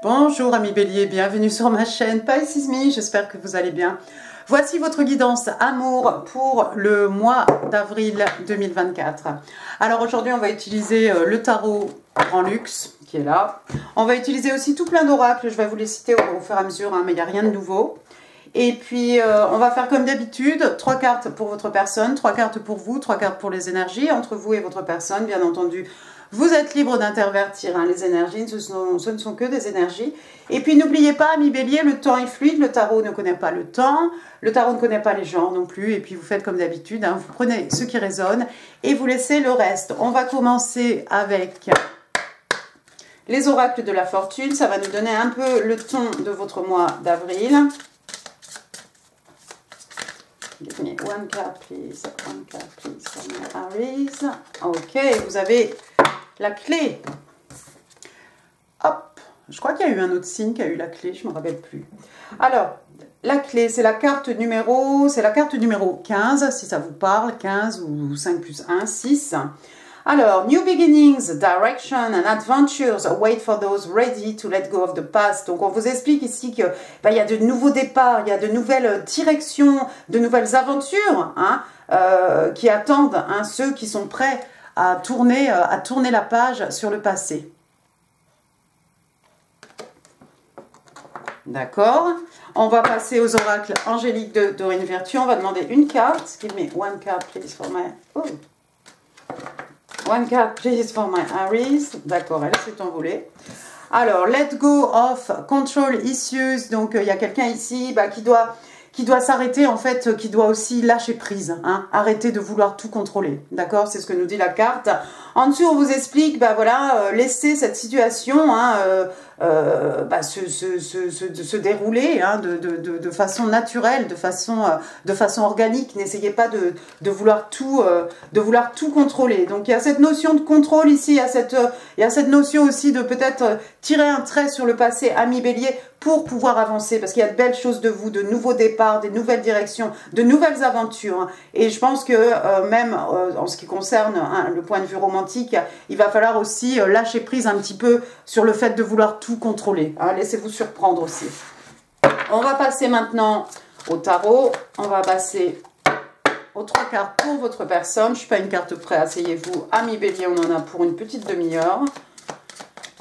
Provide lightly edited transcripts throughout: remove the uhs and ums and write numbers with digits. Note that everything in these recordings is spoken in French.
Bonjour amis bélier, bienvenue sur ma chaîne Pisces Me, j'espère que vous allez bien. Voici votre guidance amour pour le mois d'avril 2024. Alors aujourd'hui on va utiliser le tarot Grand Luxe qui est là. On va utiliser aussi tout plein d'oracles, je vais vous les citer au fur et à mesure, hein, mais il n'y a rien de nouveau. Et puis on va faire comme d'habitude, 3 cartes pour votre personne, 3 cartes pour vous, 3 cartes pour les énergies, entre vous et votre personne, bien entendu. Vous êtes libre d'intervertir hein, les énergies, ce ne sont que des énergies. Et puis n'oubliez pas, amis bélier, le temps est fluide, le tarot ne connaît pas le temps, le tarot ne connaît pas les genres non plus, et puis vous faites comme d'habitude, hein, vous prenez ce qui résonne et vous laissez le reste. On va commencer avec les oracles de la fortune, ça va nous donner un peu le ton de votre mois d'avril. Give me one card please for my Aries. Ok, vous avez la clé. Hop, je crois qu'il y a eu un autre signe qui a eu la clé, je ne me rappelle plus. Alors, la clé, c'est la carte numéro 15, si ça vous parle, 15 ou 5 plus 1, 6. Alors, new beginnings, direction and adventures await for those ready to let go of the past. Donc, on vous explique ici que il y a de nouveaux départs, il y a de nouvelles directions, de nouvelles aventures hein, qui attendent hein, ceux qui sont prêts à tourner la page sur le passé. D'accord. On va passer aux oracles angéliques de Dorine Virtue. On va demander une carte. Give me one card, please, for my... Oh. One card, please, for my Aries. D'accord, elle s'est envolée. Alors, let go of control issues. Donc, il y a quelqu'un ici qui doit s'arrêter, en fait, qui doit aussi lâcher prise. Hein, arrêter de vouloir tout contrôler. D'accord, c'est ce que nous dit la carte. En dessous, on vous explique, voilà, laissez cette situation hein, se dérouler hein, de façon naturelle, de façon organique. N'essayez pas de vouloir tout contrôler. Donc il y a cette notion de contrôle ici, il y a cette notion aussi de peut-être tirer un trait sur le passé, ami bélier, pour pouvoir avancer, parce qu'il y a de belles choses de vous, de nouveaux départs, des nouvelles directions, de nouvelles aventures. Et je pense que même en ce qui concerne hein, le point de vue romantique, il va falloir aussi lâcher prise un petit peu sur le fait de vouloir tout contrôler. Hein, laissez-vous surprendre aussi. On va passer maintenant au tarot. On va passer aux 3 cartes pour votre personne. Je ne suis pas une carte près, asseyez-vous. Ami bélier, on en a pour une petite demi-heure.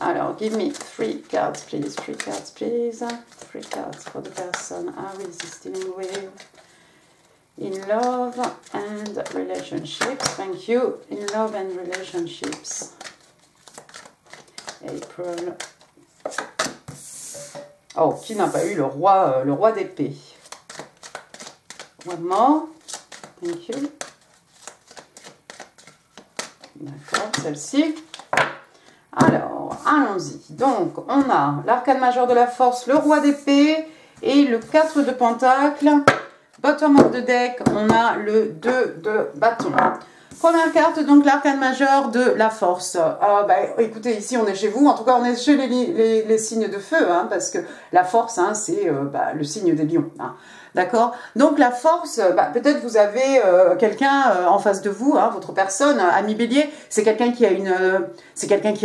Alors, give me 3 cards, please. 3 cards, please. 3 cards for the person Aries is dealing with. In love and relationships. Thank you. In love and relationships. April. Oh, qui n'a pas eu le roi d'épée? One more. Thank you. D'accord, celle-ci. Alors, allons-y. Donc, on a l'arcane majeur de la force, le roi d'épée et le 4 de pentacle. Bottom of the deck, on a le 2 de bâton. Première carte, donc l'arcane majeur de la force. Écoutez, ici on est chez vous, en tout cas on est chez les signes de feu, hein, parce que la force, hein, c'est le signe des lions. Hein. D'accord. Donc la force, peut-être vous avez quelqu'un en face de vous, hein, votre personne, ami bélier, c'est quelqu'un qui a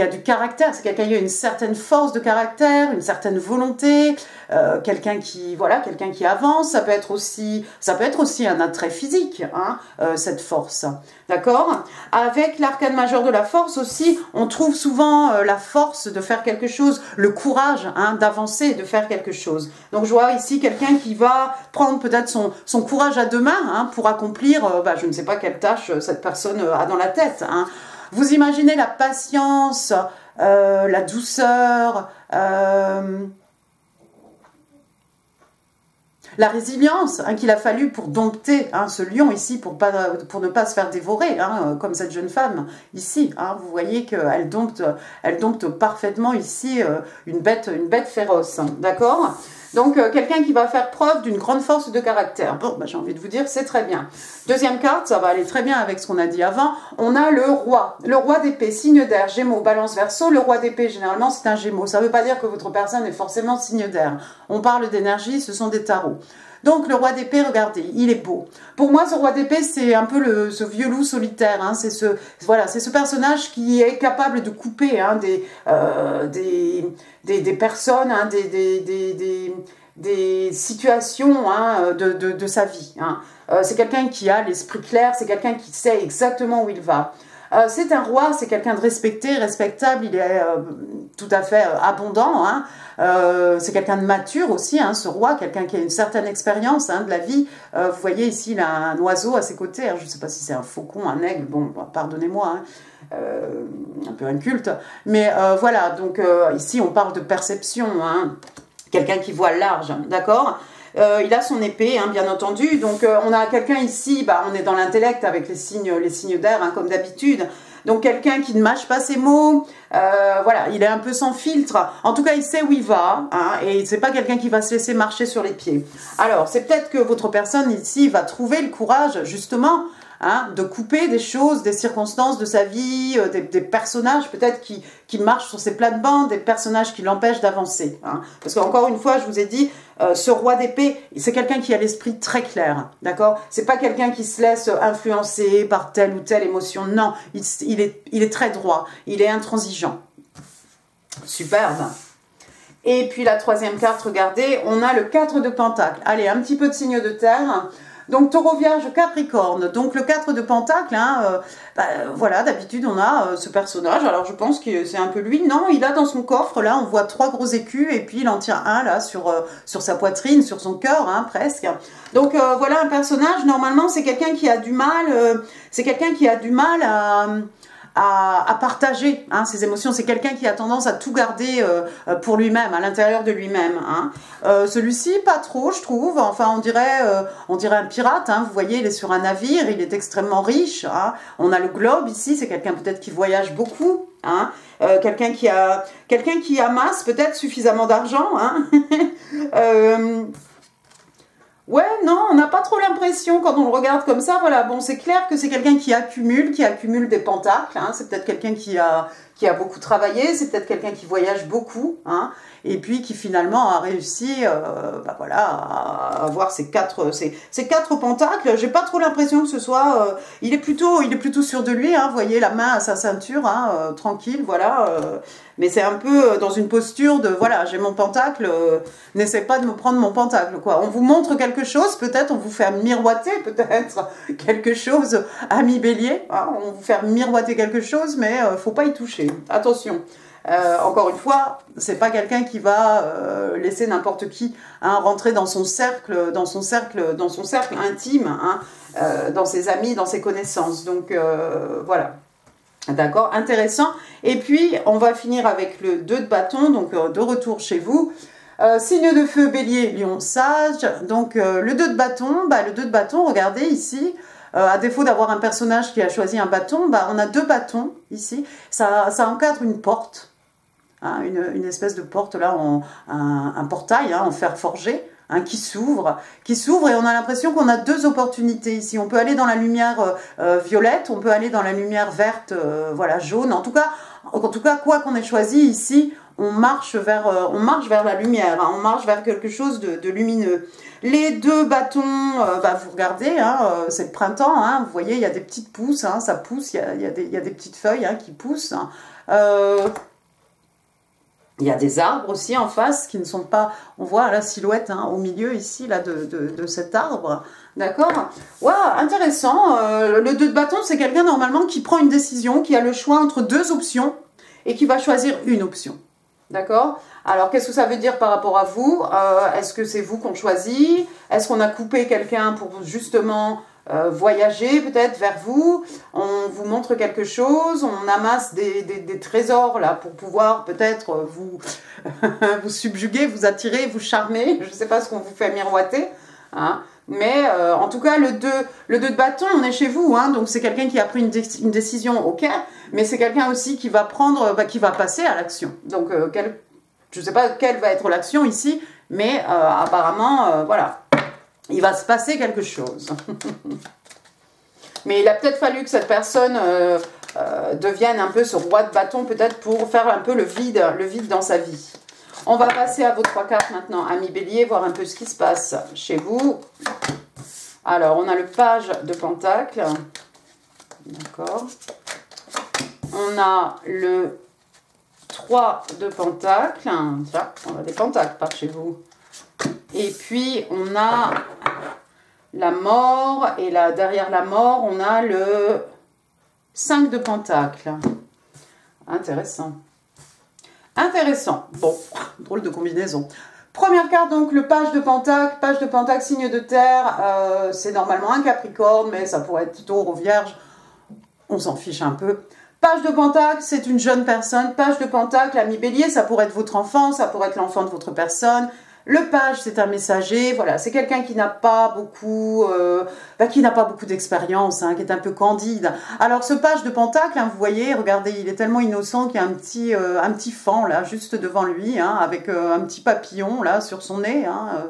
du caractère, c'est quelqu'un qui a une certaine force de caractère, une certaine volonté, quelqu'un qui avance. Ça peut être aussi un attrait physique, hein, cette force. D'accord. Avec l'arcane majeur de la force aussi, on trouve souvent la force de faire quelque chose, le courage hein, d'avancer, de faire quelque chose. Donc je vois ici quelqu'un qui va prendre peut-être son courage à deux mains hein, pour accomplir, je ne sais pas quelle tâche cette personne a dans la tête. Hein. Vous imaginez la patience, la douceur, la résilience hein, qu'il a fallu pour dompter hein, ce lion ici, pour ne pas se faire dévorer, hein, comme cette jeune femme ici. Hein, vous voyez qu'elle dompte parfaitement ici une bête féroce. D'accord. Donc, quelqu'un qui va faire preuve d'une grande force de caractère. Bon, j'ai envie de vous dire, c'est très bien. Deuxième carte, ça va aller très bien avec ce qu'on a dit avant. On a le roi. Le roi d'épée, signe d'air, Gémeaux, Balance, Verseau. Le roi d'épée, généralement, c'est un Gémeaux. Ça ne veut pas dire que votre personne est forcément signe d'air. On parle d'énergie, ce sont des tarots. Donc le roi d'épée, regardez, il est beau. Pour moi, ce roi d'épée, c'est un peu ce vieux loup solitaire. Hein. C'est ce personnage qui est capable de couper hein, des personnes, hein, des situations hein, de sa vie. Hein. C'est quelqu'un qui a l'esprit clair, c'est quelqu'un qui sait exactement où il va. C'est un roi, c'est quelqu'un de respecté, respectable, il est tout à fait abondant. Hein. C'est quelqu'un de mature aussi, hein, ce roi, quelqu'un qui a une certaine expérience hein, de la vie. Vous voyez ici, il a un oiseau à ses côtés. Hein. Je ne sais pas si c'est un faucon, un aigle, bon, pardonnez-moi, hein. Un peu inculte. Mais voilà, donc ici, on parle de perception. Hein. Quelqu'un qui voit large, d'accord. Il a son épée, hein, bien entendu. Donc, on a quelqu'un ici, bah, on est dans l'intellect avec les signes d'air, hein, comme d'habitude. Donc, quelqu'un qui ne mâche pas ses mots. Voilà, il est un peu sans filtre. En tout cas, il sait où il va. Hein, et c'est pas quelqu'un qui va se laisser marcher sur les pieds. Alors, c'est peut-être que votre personne ici va trouver le courage, justement, hein, de couper des choses, des circonstances de sa vie, des personnages peut-être qui marchent sur ses plates-bandes, des personnages qui l'empêchent d'avancer. Hein. Parce qu'encore une fois, je vous ai dit, ce roi d'épée, c'est quelqu'un qui a l'esprit très clair, d'accord? C'est pas quelqu'un qui se laisse influencer par telle ou telle émotion, non, il est très droit, il est intransigeant. Superbe. Et puis la troisième carte, regardez, on a le 4 de Pentacle. Allez, un petit peu de signe de terre. Donc, taureau, vierge, capricorne. Donc, le 4 de Pentacle, hein, voilà, d'habitude, on a ce personnage. Alors, je pense que c'est un peu lui. Non, il a dans son coffre, là, on voit 3 gros écus et puis il en tient un, là, sur sa poitrine, sur son cœur, hein, presque. Donc, voilà un personnage. Normalement, c'est quelqu'un qui a du mal, à partager hein, ses émotions. C'est quelqu'un qui a tendance à tout garder pour lui-même, à l'intérieur de lui-même. Hein. Celui-ci, pas trop, je trouve. Enfin, on dirait un pirate. Hein. Vous voyez, il est sur un navire, il est extrêmement riche. Hein. On a le globe ici, c'est quelqu'un peut-être qui voyage beaucoup. Hein. Quelqu'un qui amasse peut-être suffisamment d'argent. Hein. Ouais, non, on n'a pas trop l'impression quand on le regarde comme ça. Voilà, bon, c'est clair que c'est quelqu'un qui accumule des pentacles. Hein, c'est peut-être quelqu'un qui a beaucoup travaillé, c'est peut-être quelqu'un qui voyage beaucoup, hein, et puis qui finalement a réussi, bah voilà, à avoir ces quatre pentacles. J'ai pas trop l'impression que ce soit, il est plutôt sûr de lui. Hein, vous voyez la main à sa ceinture, hein, tranquille, voilà. Mais c'est un peu dans une posture de, voilà, j'ai mon pentacle, n'essaie pas de me prendre mon pentacle, quoi. On vous montre quelque chose, peut-être, on vous fait miroiter, peut-être, quelque chose, ami bélier, hein, on vous fait miroiter quelque chose, mais faut pas y toucher. Attention. Encore une fois, c'est pas quelqu'un qui va laisser n'importe qui hein, rentrer dans son cercle intime, hein, dans ses amis, dans ses connaissances. Donc, voilà. D'accord, intéressant. Et puis, on va finir avec le 2 de bâton, donc de retour chez vous. Signe de feu, bélier, lion, sage. Donc, le 2 de bâton, regardez ici, à défaut d'avoir un personnage qui a choisi un bâton, bah, on a 2 bâtons ici. Ça encadre une porte, hein, une espèce de porte, là, un portail hein, en fer forgé. Hein, qui s'ouvre et on a l'impression qu'on a 2 opportunités ici. On peut aller dans la lumière violette, on peut aller dans la lumière verte, voilà, jaune. En tout cas, quoi qu'on ait choisi ici, on marche vers la lumière, hein, on marche vers quelque chose de lumineux. Les 2 bâtons, bah, vous regardez, hein, c'est le printemps, hein, vous voyez, il y a des petites pousses, hein, ça pousse, il y a des petites feuilles hein, qui poussent. Hein. Il y a des arbres aussi en face qui ne sont pas... On voit la silhouette hein, au milieu ici là, de cet arbre. D'accord? Wow, intéressant. Le 2 de bâton, c'est quelqu'un normalement qui prend une décision, qui a le choix entre 2 options et qui va choisir une option. D'accord? Alors, qu'est-ce que ça veut dire par rapport à vous? Est-ce que c'est vous qu'on choisit? Est-ce qu'on a coupé quelqu'un pour justement... voyager peut-être vers vous, on vous montre quelque chose, on amasse des trésors là pour pouvoir peut-être vous, vous subjuguer, vous attirer, vous charmer, je ne sais pas ce qu'on vous fait miroiter, hein. Mais en tout cas le 2 de bâton, on est chez vous, hein, donc c'est quelqu'un qui a pris une décision, ok, mais c'est quelqu'un aussi qui va prendre, qui va passer à l'action, donc je ne sais pas quelle va être l'action ici, mais apparemment, voilà. Il va se passer quelque chose. Mais il a peut-être fallu que cette personne devienne un peu ce roi de bâton, peut-être pour faire un peu le vide dans sa vie. On va passer à vos 3 cartes maintenant, amis Bélier, voir un peu ce qui se passe chez vous. Alors, on a le page de Pentacle. D'accord. On a le 3 de Pentacle. Tiens, on a des pentacles par chez vous. Et puis, on a la mort. Et là, derrière la mort, on a le 5 de Pentacle. Intéressant. Intéressant. Bon, drôle de combinaison. Première carte, donc, le page de Pentacle. Page de Pentacle, signe de terre. C'est normalement un Capricorne, mais ça pourrait être Taureau, Vierge. On s'en fiche un peu. Page de Pentacle, c'est une jeune personne. Page de Pentacle, ami Bélier, ça pourrait être votre enfant, ça pourrait être l'enfant de votre personne. Le page, c'est un messager, voilà, c'est quelqu'un qui n'a pas beaucoup, d'expérience, hein, qui est un peu candide. Alors, ce page de Pentacle, hein, vous voyez, regardez, il est tellement innocent qu'il y a un petit fan, là, juste devant lui, hein, avec un petit papillon, là, sur son nez, hein,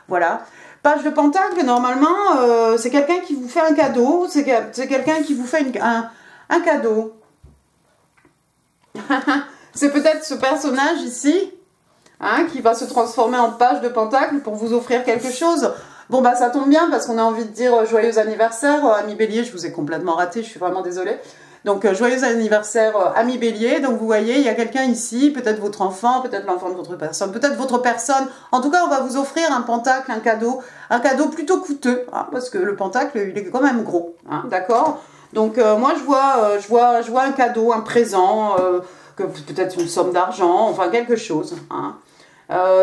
voilà. Page de Pentacle, normalement, c'est quelqu'un qui vous fait un cadeau, c'est quelqu'un qui vous fait un cadeau. C'est peut-être ce personnage ici, hein, qui va se transformer en page de Pentacle pour vous offrir quelque chose. Bon, bah ça tombe bien parce qu'on a envie de dire joyeux anniversaire, ami Bélier. Je vous ai complètement raté, je suis vraiment désolée. Donc, joyeux anniversaire, ami Bélier. Donc, vous voyez, il y a quelqu'un ici, peut-être votre enfant, peut-être l'enfant de votre personne, peut-être votre personne. En tout cas, on va vous offrir un pentacle, un cadeau plutôt coûteux, hein, parce que le pentacle, il est quand même gros, hein, d'accord? Donc, moi, je vois un cadeau, un présent, peut-être une somme d'argent, enfin, quelque chose, hein.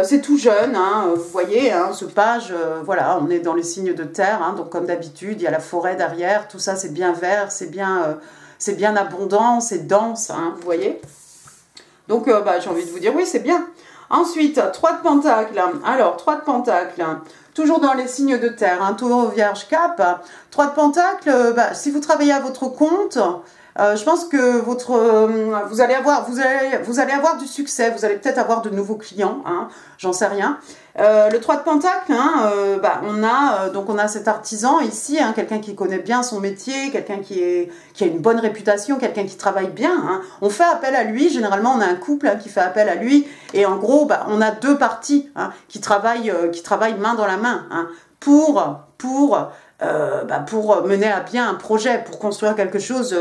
C'est tout jeune, hein, vous voyez, hein, ce page, voilà, on est dans les signes de terre, hein, donc comme d'habitude, il y a la forêt derrière, tout ça c'est bien vert, c'est bien abondant, c'est dense, hein, vous voyez. Donc, bah, j'ai envie de vous dire, oui, c'est bien. Ensuite, 3 de Pentacle. Alors, 3 de Pentacle, toujours dans les signes de terre, hein, Taureau, Vierge, Cap. 3 de Pentacle, bah, si vous travaillez à votre compte, je pense que vous allez avoir du succès, vous allez peut-être avoir de nouveaux clients, hein, j'en sais rien. Le 3 de Pentacle, hein, bah, on a cet artisan ici, hein, quelqu'un qui connaît bien son métier, quelqu'un qui a une bonne réputation, quelqu'un qui travaille bien, hein. On fait appel à lui, généralement on a un couple, hein, qui fait appel à lui, et en gros bah, on a 2 parties, hein, qui travaillent main dans la main, hein, pour mener à bien un projet, pour construire quelque chose,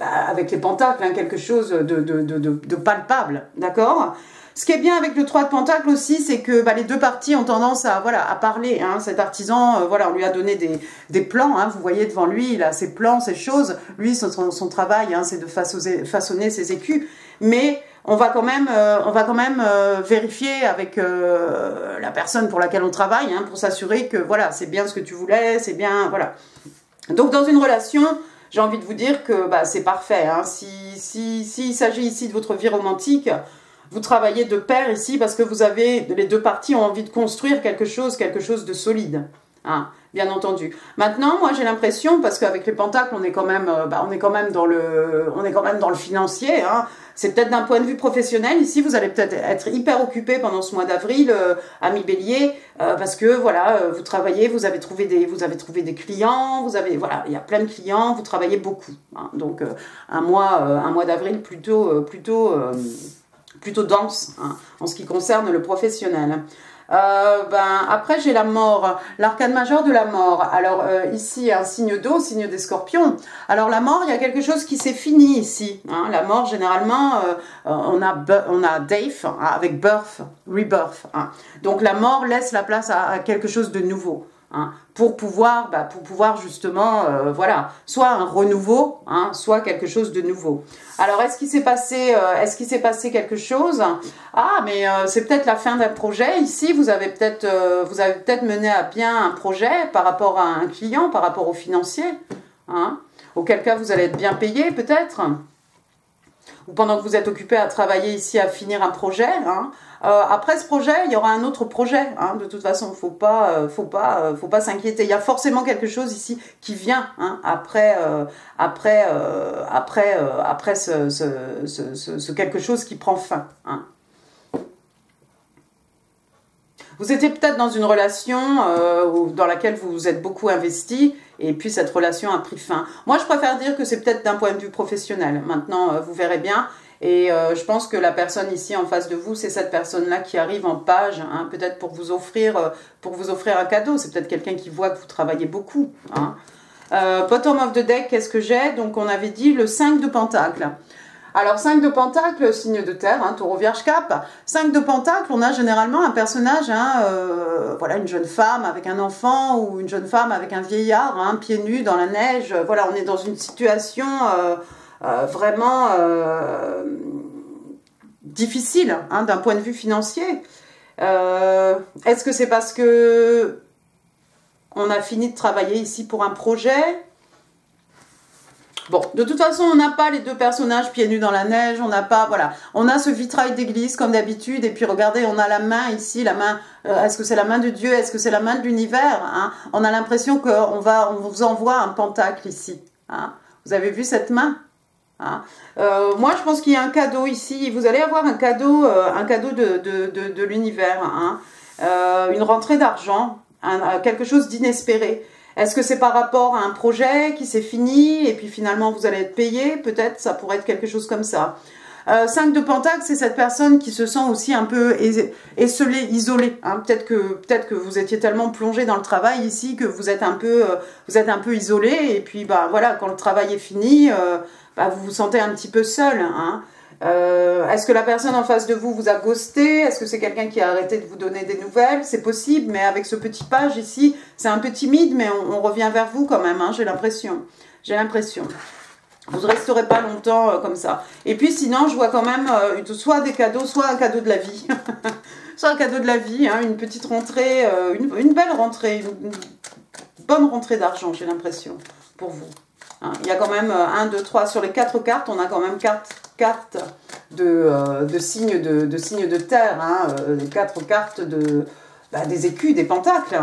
avec les pentacles, hein, quelque chose de palpable, d'accord? Ce qui est bien avec le 3 de Pentacle aussi, c'est que les 2 parties ont tendance à parler, hein. Cet artisan, on lui a donné des plans, hein, vous voyez devant lui, il a ses plans, ses choses, lui son travail, hein, c'est de façonner ses écus, mais on va quand même vérifier avec la personne pour laquelle on travaille, hein, pour s'assurer que voilà, c'est bien ce que tu voulais, c'est bien, voilà. Donc dans une relation, j'ai envie de vous dire que c'est parfait, hein. S'il s'agit ici de votre vie romantique, vous travaillez de pair ici parce que les 2 parties ont envie de construire quelque chose de solide, hein, bien entendu. Maintenant, moi j'ai l'impression, parce qu'avec les pentacles, on est quand même dans le financier, hein. C'est peut-être d'un point de vue professionnel. Ici, vous allez peut-être être hyper occupé pendant ce mois d'avril, ami Bélier, parce que voilà, vous travaillez, vous avez trouvé des clients, voilà, il y a plein de clients, vous travaillez beaucoup, hein. Donc un mois d'avril plutôt dense, hein, en ce qui concerne le professionnel. Après j'ai la mort, l'arcane majeur de la mort. Alors ici un signe d'eau, signe des scorpions. Alors la mort, il y a quelque chose qui s'est fini ici, hein. La mort généralement on a Dave, hein, avec birth, rebirth, hein. Donc la mort laisse la place à quelque chose de nouveau, hein, pour pouvoir justement, voilà, soit un renouveau, hein, soit quelque chose de nouveau. Alors, est-ce qu'il s'est passé quelque chose? Ah, mais c'est peut-être la fin d'un projet. Ici, vous avez peut-être mené à bien un projet par rapport à un client, par rapport au financier, hein, auquel cas vous allez être bien payé, peut-être. Ou pendant que vous êtes occupé à travailler ici à finir un projet, hein. Après ce projet, il y aura un autre projet, hein. De toute façon, faut pas s'inquiéter. Il y a forcément quelque chose ici qui vient, hein, après ce quelque chose qui prend fin, hein. Vous étiez peut-être dans une relation dans laquelle vous vous êtes beaucoup investi, et puis cette relation a pris fin. Moi, je préfère dire que c'est peut-être d'un point de vue professionnel. Maintenant, vous verrez bien. Et je pense que la personne ici en face de vous, c'est cette personne-là qui arrive en page, hein, peut-être pour vous offrir un cadeau. C'est peut-être quelqu'un qui voit que vous travaillez beaucoup. Hein. Bottom of the deck, qu'est-ce que j'ai? Donc on avait dit le 5 de Pentacle. Alors 5 de Pentacle, signe de terre, hein, Taureau, Vierge, Cap. 5 de Pentacle, on a généralement un personnage, hein, voilà, une jeune femme avec un enfant ou une jeune femme avec un vieillard, hein, pieds nus dans la neige. Voilà, on est dans une situation vraiment difficile, hein, d'un point de vue financier. Est-ce que c'est parce que on a fini de travailler ici pour un projet? Bon, de toute façon, on n'a pas les deux personnages pieds nus dans la neige, on n'a pas, voilà, on a ce vitrail d'église comme d'habitude, et puis regardez, on a la main ici, la main, est-ce que c'est la main de Dieu, est-ce que c'est la main de l'univers, hein? On a l'impression qu'on vous envoie un pentacle ici, hein? Vous avez vu cette main, hein? Moi, je pense qu'il y a un cadeau ici, vous allez avoir un cadeau de l'univers, hein? Une rentrée d'argent, quelque chose d'inespéré. Est-ce que c'est par rapport à un projet qui s'est fini et puis finalement vous allez être payé? Peut-être, ça pourrait être quelque chose comme ça. 5 de Pentacle, c'est cette personne qui se sent aussi un peu esselée, isolée. Hein. Peut-être que vous étiez tellement plongé dans le travail ici que vous êtes un peu isolé. Et puis bah voilà, quand le travail est fini, bah, vous vous sentez un petit peu seul. Hein. Est-ce que la personne en face de vous vous a ghosté? Est-ce que c'est quelqu'un qui a arrêté de vous donner des nouvelles? C'est possible, mais avec ce petit page ici, c'est un peu timide, mais on revient vers vous quand même, hein, j'ai l'impression. J'ai l'impression. Vous ne resterez pas longtemps comme ça. Et puis sinon, je vois quand même soit des cadeaux, soit un cadeau de la vie. Soit un cadeau de la vie, hein, une petite rentrée, une belle rentrée, une bonne rentrée d'argent, j'ai l'impression, pour vous. Hein, il y a quand même 1, 2, 3, sur les 4 cartes, on a quand même 4 cartes de signes de terre, hein, 4 cartes des écus, des pentacles.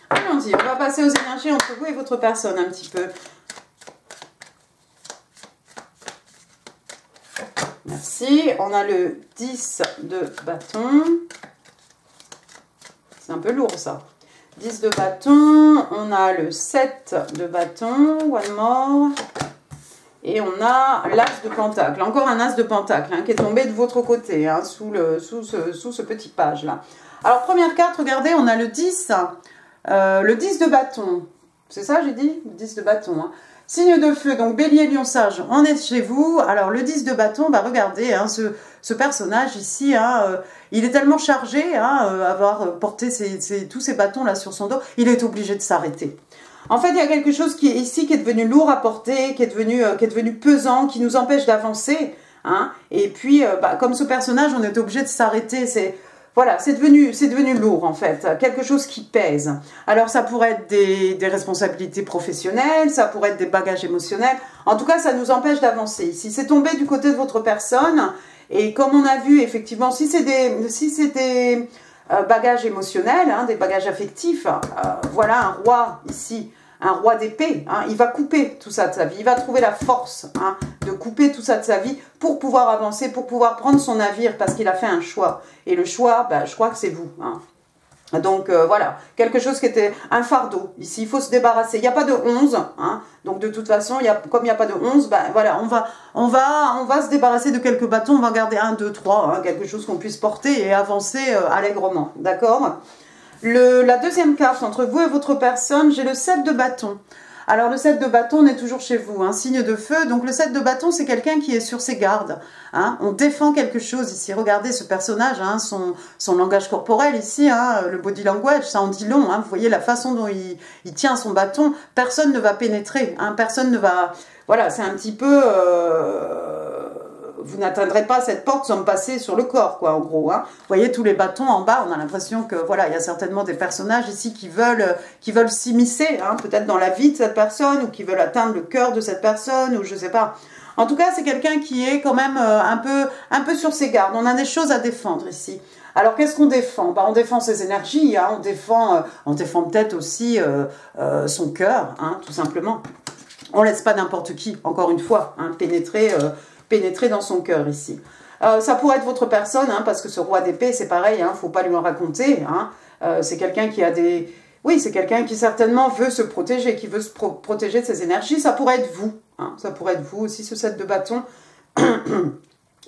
Allons-y, on va passer aux énergies entre vous et votre personne un petit peu. Merci, on a le 10 de bâton. C'est un peu lourd ça. 10 de bâton, on a le 7 de bâton, one more, et on a l'as de pentacle, encore un as de pentacle hein, qui est tombé de votre côté, hein, sous ce petit page là. Alors première carte, regardez, on a le 10 de bâton, c'est ça j'ai dit? Le 10 de bâton, hein. Signe de feu, donc bélier, lion, sage, on est chez vous. Alors le 10 de bâton, bah regardez, hein, ce personnage ici, hein, il est tellement chargé, hein, avoir porté tous ces bâtons là sur son dos, il est obligé de s'arrêter. En fait, il y a quelque chose qui est ici, qui est devenu lourd à porter, qui est devenu pesant, qui nous empêche d'avancer. Hein, et puis, comme ce personnage, on est obligé de s'arrêter. Voilà, c'est devenu lourd en fait, quelque chose qui pèse. Alors ça pourrait être des responsabilités professionnelles, ça pourrait être des bagages émotionnels. En tout cas, ça nous empêche d'avancer. Ici, c'est tombé du côté de votre personne. Et comme on a vu, effectivement, si c'est des bagages émotionnels, hein, des bagages affectifs, voilà un roi ici, un roi d'épée, hein, il va couper tout ça de sa vie, il va trouver la force hein, de couper tout ça de sa vie pour pouvoir avancer, pour pouvoir prendre son navire, parce qu'il a fait un choix. Et le choix, je crois que c'est vous. Hein. Donc voilà, quelque chose qui était un fardeau. Ici, il faut se débarrasser. Il n'y a pas de 11, hein, donc de toute façon, comme il n'y a pas de 11, voilà, on va se débarrasser de quelques bâtons, on va garder 1, 2, 3, hein, quelque chose qu'on puisse porter et avancer allègrement, d'accord? La deuxième carte, entre vous et votre personne, j'ai le 7 de bâton. Alors le 7 de bâton, on est toujours chez vous, hein, signe de feu. Donc le 7 de bâton, c'est quelqu'un qui est sur ses gardes. Hein, on défend quelque chose ici. Regardez ce personnage, hein, son langage corporel ici, hein, le body language, ça en dit long. Hein, vous voyez la façon dont il tient son bâton. Personne ne va pénétrer, hein, personne ne va... Voilà, c'est un petit peu... vous n'atteindrez pas cette porte sans me passer sur le corps, quoi, en gros. Hein. Vous voyez tous les bâtons en bas, on a l'impression que, voilà, il y a certainement des personnages ici qui veulent s'immiscer, hein, peut-être dans la vie de cette personne, ou qui veulent atteindre le cœur de cette personne, ou je sais pas. En tout cas, c'est quelqu'un qui est quand même un peu sur ses gardes. On a des choses à défendre ici. Alors, qu'est-ce qu'on défend? On défend ses énergies, hein, on défend peut-être aussi son cœur, hein, tout simplement. On laisse pas n'importe qui, encore une fois, hein, pénétrer dans son cœur ici. Ça pourrait être votre personne, hein, parce que ce roi d'épée, c'est pareil, hein, faut pas lui en raconter. Hein, c'est quelqu'un qui a des... Oui, c'est quelqu'un qui certainement veut se protéger, qui veut se protéger de ses énergies. Ça pourrait être vous. Hein, ça pourrait être vous aussi, ce 7 de bâton.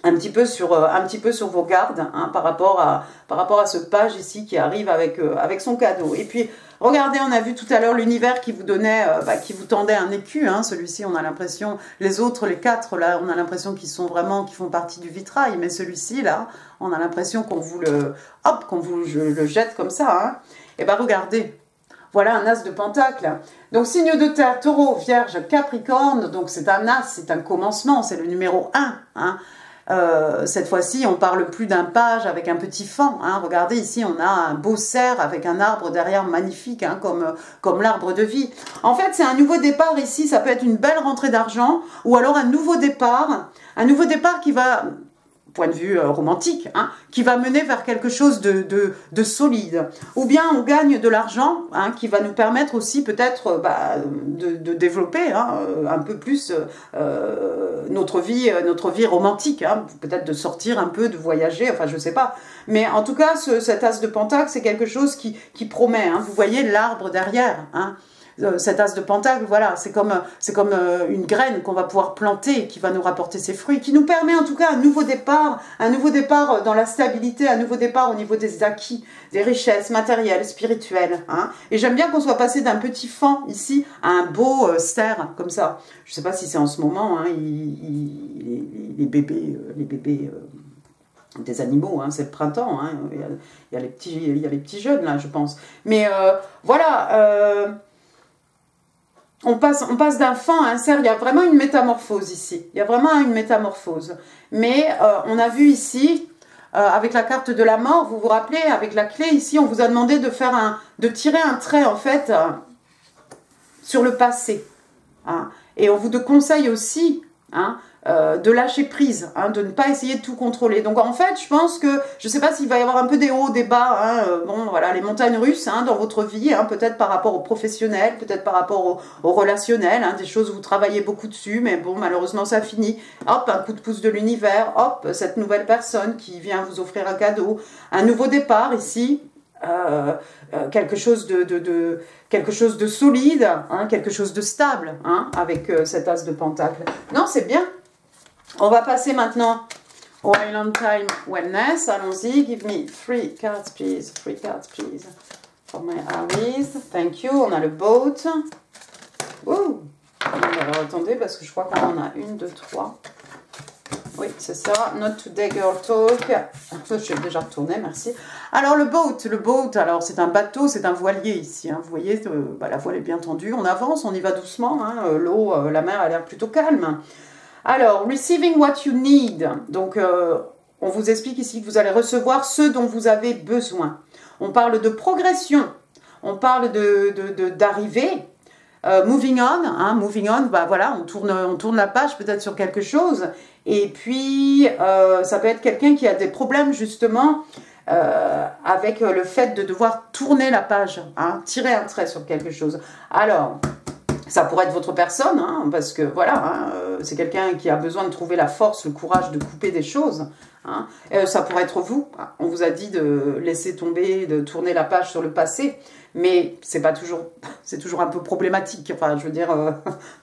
un petit peu sur vos gardes, hein, par rapport à ce page ici qui arrive avec son cadeau. Et puis, regardez, on a vu tout à l'heure l'univers qui vous donnait, qui vous tendait un écu. Hein, celui-ci, on a l'impression, les autres, les 4, là, on a l'impression qu'ils font partie du vitrail. Mais celui-ci, là, on a l'impression qu'on vous le jette comme ça. Hein. Et bien, regardez. Voilà un as de pentacle. Donc, signe de terre, taureau, vierge, capricorne. Donc, c'est un as, c'est un commencement, c'est le numéro 1. Hein. Cette fois-ci, on parle plus d'un page avec un petit fan. Hein. Regardez, ici, on a un beau cerf avec un arbre derrière magnifique, hein, comme l'arbre de vie. En fait, c'est un nouveau départ ici. Ça peut être une belle rentrée d'argent ou alors un nouveau départ qui va... point de vue romantique, hein, qui va mener vers quelque chose de solide. Ou bien on gagne de l'argent, hein, qui va nous permettre aussi peut-être de développer, hein, un peu plus notre vie romantique, hein, peut-être de sortir un peu, de voyager, enfin je sais pas. Mais en tout cas, cet as de pentacle, c'est quelque chose qui promet. Hein. Vous voyez l'arbre derrière, hein. Cet as de pentacle, voilà, c'est comme une graine qu'on va pouvoir planter, qui va nous rapporter ses fruits, qui nous permet en tout cas un nouveau départ dans la stabilité, un nouveau départ au niveau des acquis, des richesses matérielles, spirituelles. Hein. Et j'aime bien qu'on soit passé d'un petit fan ici à un beau cerf, comme ça. Je ne sais pas si c'est en ce moment, hein, les bébés des animaux, hein, c'est le printemps, hein, il y a les petits jeunes là, je pense. Mais voilà... On passe d'un fan à un cerf, il y a vraiment une métamorphose ici. Il y a vraiment une métamorphose. Mais on a vu ici, avec la carte de la mort, vous vous rappelez, avec la clé ici, on vous a demandé de tirer un trait en fait sur le passé. Hein. Et on vous conseille aussi, hein, de lâcher prise, hein, de ne pas essayer de tout contrôler. Donc en fait, je pense que, je ne sais pas s'il va y avoir un peu des hauts, des bas, hein, bon voilà, les montagnes russes, hein, dans votre vie, hein, peut-être par rapport au professionnel, peut-être par rapport au relationnel, hein, des choses où vous travaillez beaucoup dessus, mais bon, malheureusement ça finit. Hop, un coup de pouce de l'univers, hop, cette nouvelle personne qui vient vous offrir un cadeau, un nouveau départ ici, quelque chose de solide, hein, quelque chose de stable, hein, avec cet as de pentacle. Non, c'est bien. On va passer maintenant au Island Time Wellness. Allons-y. Give me 3 cards, please. 3 cards, please. For my Aries. Thank you. On a le boat. Ouh. Alors, attendez, parce que je crois qu'on en a 1, 2, 3. Oui, c'est ça. Not today, girl talk. Je suis déjà retournée, merci. Alors, le boat, alors c'est un bateau, c'est un voilier ici. Hein. Vous voyez, la voile est bien tendue. On avance, on y va doucement. Hein. L'eau, la mer a l'air plutôt calme. Alors, receiving what you need. Donc, on vous explique ici que vous allez recevoir ce dont vous avez besoin. On parle de progression. On parle d'arrivée. Moving on, hein, moving on, bah voilà, on tourne la page peut-être sur quelque chose. Et puis, ça peut être quelqu'un qui a des problèmes justement avec le fait de devoir tourner la page, hein, tirer un trait sur quelque chose. Alors, ça pourrait être votre personne, hein, parce que voilà, hein, c'est quelqu'un qui a besoin de trouver la force, le courage de couper des choses. Hein. Ça pourrait être vous. On vous a dit de laisser tomber, de tourner la page sur le passé, mais c'est toujours un peu problématique. Enfin, je veux dire,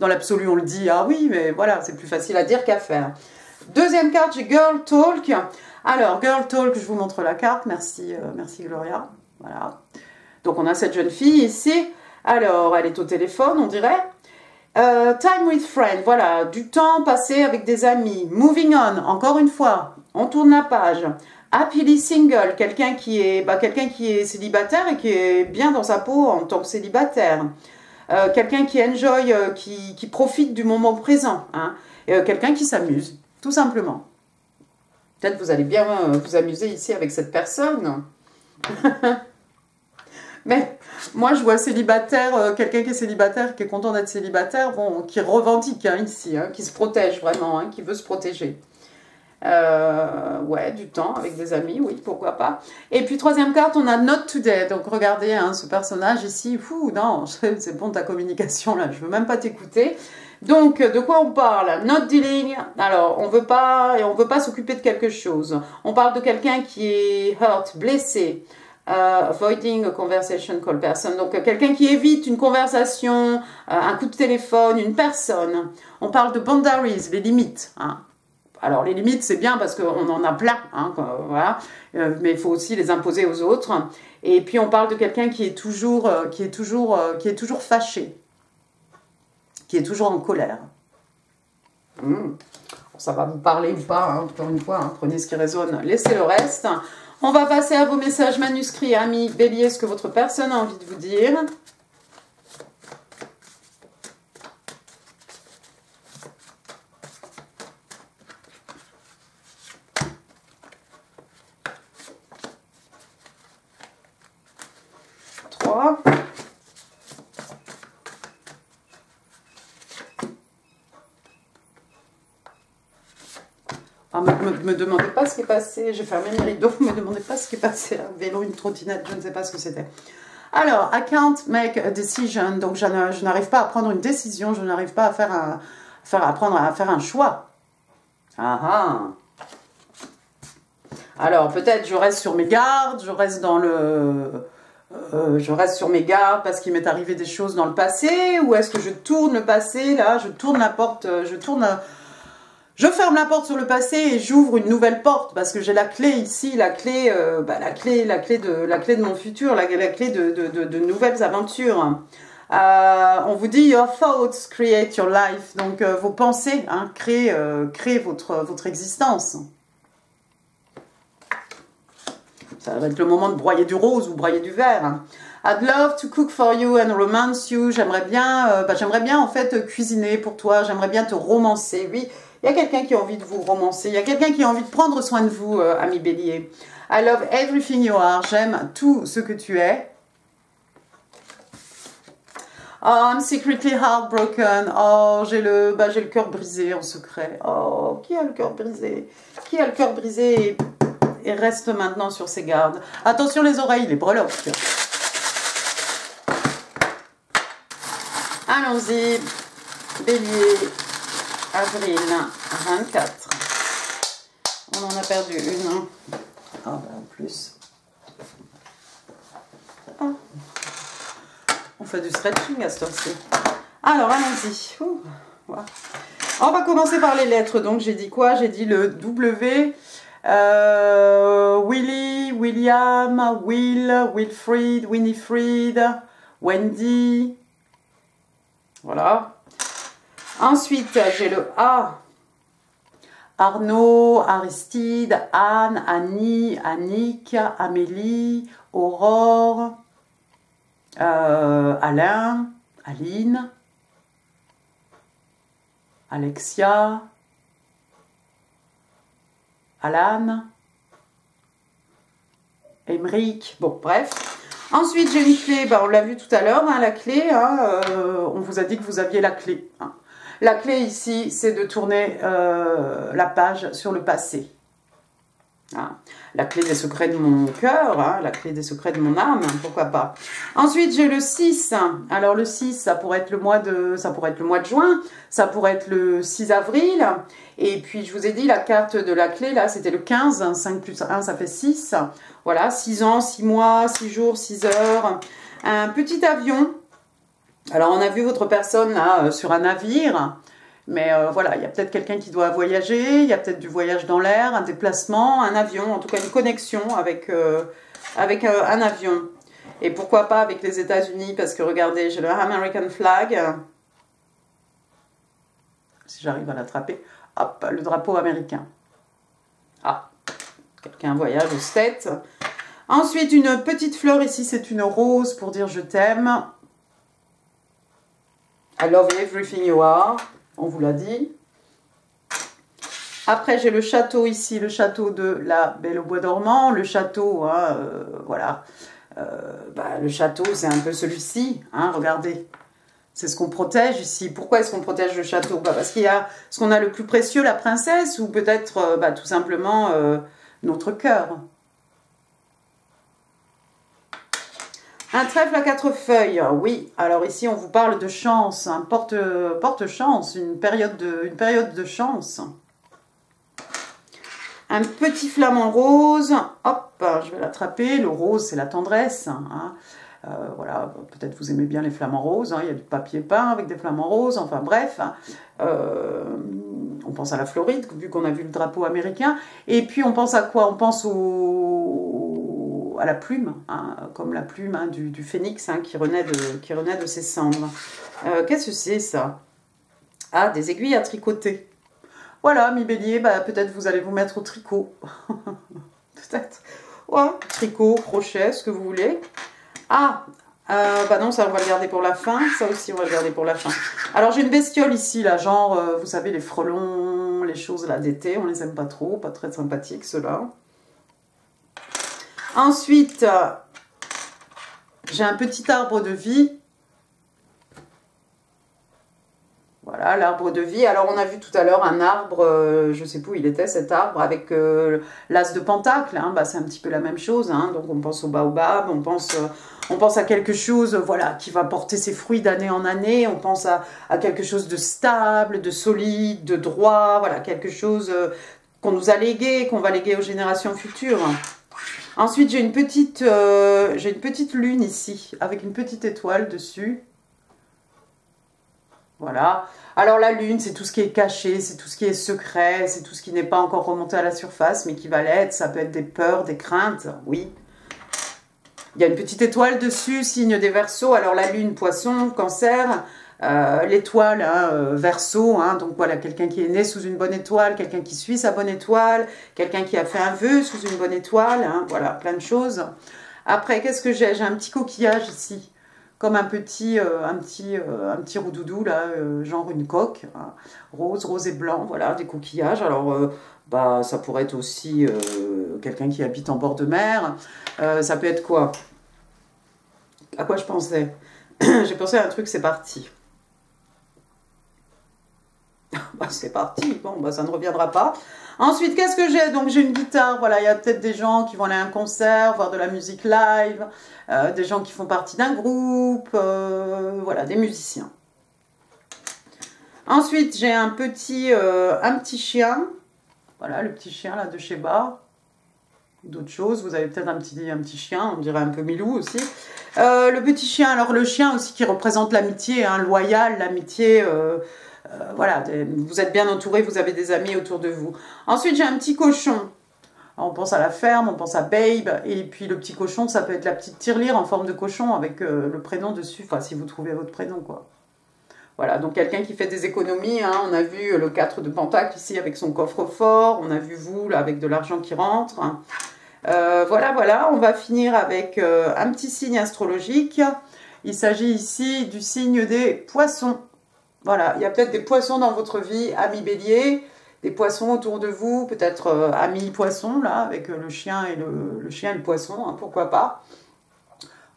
dans l'absolu, on le dit, ah oui, mais voilà, c'est plus facile à dire qu'à faire. Deuxième carte, j'ai Girl Talk. Alors, Girl Talk, je vous montre la carte. Merci, merci Gloria. Voilà. Donc, on a cette jeune fille ici. Alors, elle est au téléphone, on dirait. Time with friends, voilà, du temps passé avec des amis. Moving on, encore une fois, on tourne la page. Happily single, quelqu'un qui est célibataire et qui est bien dans sa peau en tant que célibataire. Quelqu'un qui enjoy, qui profite du moment présent. Hein. Quelqu'un qui s'amuse, tout simplement. Peut-être vous allez bien vous amuser ici avec cette personne. Mais moi, je vois célibataire, quelqu'un qui est célibataire, qui est content d'être célibataire, bon, qui revendique hein, ici, hein, qui se protège vraiment, hein, qui veut se protéger. Ouais, du temps avec des amis, oui, pourquoi pas. Et puis, troisième carte, on a Not Today. Donc, regardez, hein, ce personnage ici, fou, non, c'est bon ta communication, là, je veux même pas t'écouter. Donc, de quoi on parle? Not dealing. Alors, on veut pas s'occuper de quelque chose. On parle de quelqu'un qui est hurt, blessé, Avoiding a conversation call person. Donc, quelqu'un qui évite une conversation, un coup de téléphone, une personne. On parle de boundaries, les limites. Hein. Alors, les limites, c'est bien parce qu'on en a plein. Hein, voilà. Mais il faut aussi les imposer aux autres. Et puis, on parle de quelqu'un qui est toujours fâché. Qui est toujours en colère. Ça va vous parler ou pas, hein, encore une fois. Hein, prenez ce qui résonne, laissez le reste. On va passer à vos messages manuscrits, amis Bélier, ce que votre personne a envie de vous dire. Trois. Ah, me demandez pas ce qui est passé, j'ai fermé mes rideaux, me demandez pas ce qui est passé, un vélo, une trottinette, je ne sais pas ce que c'était. Alors, I can't make a decision, donc je n'arrive pas à prendre une décision, je n'arrive pas à faire un choix. Ah ah. Alors, peut-être je reste sur mes gardes, je reste sur mes gardes parce qu'il m'est arrivé des choses dans le passé, ou est-ce que je tourne le passé, là, je tourne la porte, je ferme la porte sur le passé et j'ouvre une nouvelle porte parce que j'ai la clé ici, la clé de mon futur, la clé de nouvelles aventures. On vous dit your thoughts create your life, donc vos pensées créent votre existence. Ça va être le moment de broyer du rose ou broyer du vert. I'd love to cook for you and romance you. J'aimerais bien en fait cuisiner pour toi. J'aimerais bien te romancer. Oui, il y a quelqu'un qui a envie de vous romancer. Il y a quelqu'un qui a envie de prendre soin de vous, ami Bélier. I love everything you are. J'aime tout ce que tu es. Oh, I'm secretly heartbroken. Oh, j'ai le cœur brisé en secret. Oh, qui a le cœur brisé? Qui a le cœur brisé et reste maintenant sur ses gardes? Attention les oreilles, les breloques. Allons-y, Bélier, avril 24. On en a perdu une. Ah, ben en plus. Ah. On fait du stretching à ce temps-ci. Alors, allons-y. Voilà. On va commencer par les lettres. Donc, j'ai dit quoi? J'ai dit le W. Willy, William, Will, Wilfried, Winifred, Wendy. Voilà. Ensuite, j'ai le A. Arnaud, Aristide, Anne, Annie, Annick, Amélie, Aurore, Alain, Aline, Alexia, Alan, Émeric, bon bref. Ensuite j'ai une clé, on l'a vu tout à l'heure, la clé, on vous a dit que vous aviez la clé. La clé ici, c'est de tourner la page sur le passé. La clé des secrets de mon cœur, la clé des secrets de mon âme, pourquoi pas. Ensuite, j'ai le 6. Alors, le 6, ça pourrait être le mois de juin, ça pourrait être le 6 avril. Et puis, je vous ai dit, la carte de la clé, là, c'était le 15. 5 plus 1, ça fait 6. Voilà, 6 ans, 6 mois, 6 jours, 6 heures. Un petit avion. Alors, on a vu votre personne, là, sur un navire. Mais voilà, il y a peut-être quelqu'un qui doit voyager, il y a peut-être du voyage dans l'air, un déplacement, un avion, en tout cas une connexion avec un avion. Et pourquoi pas avec les États-Unis, parce que regardez, j'ai le American flag. Si j'arrive à l'attraper, hop, le drapeau américain. Ah, quelqu'un voyage aux States. Ensuite, une petite fleur ici, c'est une rose pour dire je t'aime. I love everything you are. On vous l'a dit. Après, j'ai le château ici, le château de la Belle au Bois dormant. Le château, voilà. Le château, c'est un peu celui-ci. Regardez. C'est ce qu'on protège ici. Pourquoi est-ce qu'on protège le château? Parce qu'il y a ce qu'on a le plus précieux, la princesse, ou peut-être tout simplement notre cœur. Un trèfle à 4 feuilles, oui. Alors ici, on vous parle de chance, porte-chance, une période de chance. un petit flamant rose. Hop, je vais l'attraper. Le rose, c'est la tendresse. Hein. Voilà, peut-être vous aimez bien les flamants roses. Hein. Il y a du papier peint avec des flamants roses. Enfin bref, hein. On pense à la Floride, vu qu'on a vu le drapeau américain. Et puis on pense à quoi? On pense à la plume, hein, comme la plume hein, du phénix hein, qui renaît de ses cendres. Qu'est-ce que c'est ça? Ah, des aiguilles à tricoter. Voilà, mi bélier, bah, peut-être vous allez vous mettre au tricot. Peut-être. Ouais, tricot, crochet, ce que vous voulez. Ah, bah non, ça on va le garder pour la fin. Ça aussi, on va le garder pour la fin. Alors, j'ai une bestiole ici, là, genre, vous savez, les frelons, les choses là d'été, on les aime pas trop, pas très sympathiques, ceux-là. Ensuite, j'ai un petit arbre de vie. Voilà, l'arbre de vie. Alors, on a vu tout à l'heure un arbre, je ne sais plus où il était cet arbre, avec l'as de pentacle. Hein, bah, c'est un petit peu la même chose. Hein, donc, on pense au baobab, on pense à quelque chose voilà, qui va porter ses fruits d'année en année. On pense à quelque chose de stable, de solide, de droit. Voilà, quelque chose qu'on nous a légué, qu'on va léguer aux générations futures. Ensuite, j'ai une petite lune ici, avec une petite étoile dessus. Voilà. Alors la lune, c'est tout ce qui est caché, c'est tout ce qui est secret, c'est tout ce qui n'est pas encore remonté à la surface, mais qui va l'être. Ça peut être des peurs, des craintes, oui. Il y a une petite étoile dessus, signe des Verseaux. Alors la lune, poisson, cancer, l'étoile, hein, Verseau. Hein, donc voilà, quelqu'un qui est né sous une bonne étoile, quelqu'un qui suit sa bonne étoile, quelqu'un qui a fait un vœu sous une bonne étoile. Hein, voilà, plein de choses. Après, qu'est-ce que j'ai? J'ai un petit coquillage ici. Comme un petit roudoudou, là, genre une coque, hein, rose et blanc, voilà, des coquillages. Alors, bah, ça pourrait être aussi quelqu'un qui habite en bord de mer. Ça peut être quoi? À quoi je pensais? J'ai pensé à un truc, c'est parti. Bah, c'est parti, bon, bah, ça ne reviendra pas. Ensuite, qu'est-ce que j'ai? Donc, j'ai une guitare, voilà, il y a peut-être des gens qui vont aller à un concert, voir de la musique live, des gens qui font partie d'un groupe, voilà, des musiciens. Ensuite, j'ai un petit chien, voilà, le petit chien, là, de Sheba. D'autres choses, vous avez peut-être un petit chien, on dirait un peu Milou aussi. Le petit chien, alors le chien aussi qui représente l'amitié, hein, loyal, l'amitié... voilà, vous êtes bien entouré, vous avez des amis autour de vous. Ensuite, j'ai un petit cochon. On pense à la ferme, on pense à Babe. Et puis le petit cochon, ça peut être la petite tirelire en forme de cochon avec le prénom dessus. Enfin, si vous trouvez votre prénom, quoi. Voilà, donc quelqu'un qui fait des économies. Hein. On a vu le 4 de Pentacle ici avec son coffre-fort. On a vu vous, là, avec de l'argent qui rentre. Hein. Voilà. On va finir avec un petit signe astrologique. Il s'agit ici du signe des poissons. Voilà, il y a peut-être des poissons dans votre vie, amis bélier, des poissons autour de vous, peut-être amis poissons, là, avec le chien et le poisson, hein, pourquoi pas.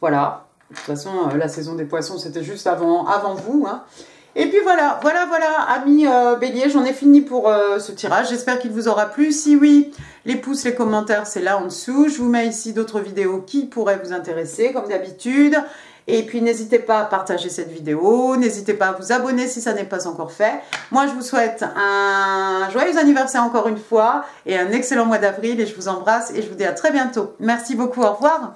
Voilà, de toute façon, la saison des poissons, c'était juste avant vous. Hein. Et puis voilà, amis bélier, j'en ai fini pour ce tirage. J'espère qu'il vous aura plu. Si oui, les pouces, les commentaires, c'est là en dessous. Je vous mets ici d'autres vidéos qui pourraient vous intéresser, comme d'habitude. Et puis, n'hésitez pas à partager cette vidéo. N'hésitez pas à vous abonner si ça n'est pas encore fait. Moi, je vous souhaite un joyeux anniversaire encore une fois et un excellent mois d'avril. Et je vous embrasse et je vous dis à très bientôt. Merci beaucoup. Au revoir.